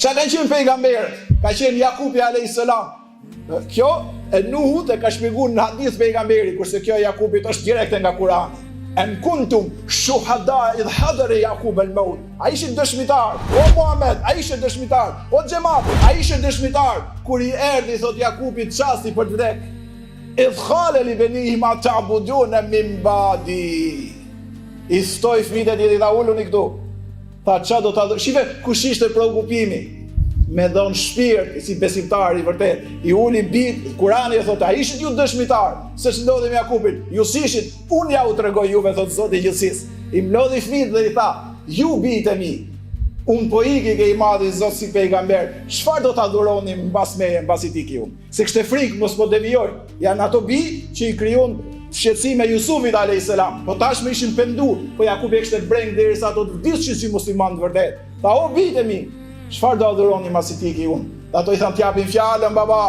Qa kanë qenë pejgamberët? Ka qenë Jakubi a.s. Kjo e Nuhut e ka shpjeguar në hadith pejgamberi, kurse kjo e Jakubit është direkte nga Kurani. Em kuntum shuhada idh hadara Yaqub al-maut. A ishe dëshmitar? O Muhammed, a ishe dëshmitar? O xhamat, a ishe dëshmitar? Kur I erdhi thot Jakubit çasti për të vdek. Idh qala li banihi ma ta'buduna min ba'di. I stoi fëmijët e tij tha uluni këtu. Tha ç'a do ta shive kush ishte shqetësimi? Me dhon shpirt si besimtar I vërtet. I uli bit, Kurani e thot a ishit ju dëshmitar se ç'ndodhi me Jakubin? Ju sishit, unë ja u tregoj juve thot Zoti I gjithësisë. I mlodhi fëmijët dhe I tha, ju bijtë mi. Unë po iki ke I madhi Zot si pejgamber. Çfarë do ta adhuroni mbas meje, mbas I tiki unë? Se kishte frikë mos po devijoj. Janë ato bi që I krijon shqetësime Jusufit a.s. Po tashmë ishin pendu, po Jakubi kishte breng derisa ato të vdiqshin si musliman të vërtet. Tha o bijtë mi. Çfarë do adhuroni mbas I tiki unë? Ato I thanë t'japin fjalën baba,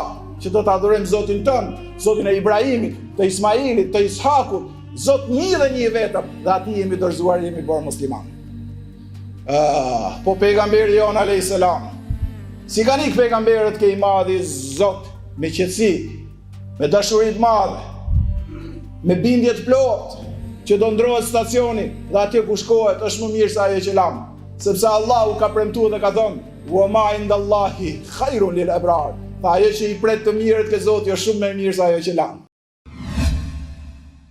që do ta adhurojmë Zotin tënd, Zotin e Ibrahimit, të Ismailit, të Ishakut, Zot një dhe një vetëm, dhe ati jemi dorëzuar, jemi bërë musliman. Po pejgamberi jon a.s. Si kanë ikë pejgamberët ke I madhi Zot, me qetësi, me dashuri të madhe, me bindje të plotë, që do ndrohet stacioni, dhe atje ku shkohet është më mirë se ajo që lam. Sepse Allahu ka premtuar dhe ka thënë wa ma indallahi khairun lil abrar. Tha ajo që I pret të mirët ke Zoti është shumë më mirë se ajo që lam.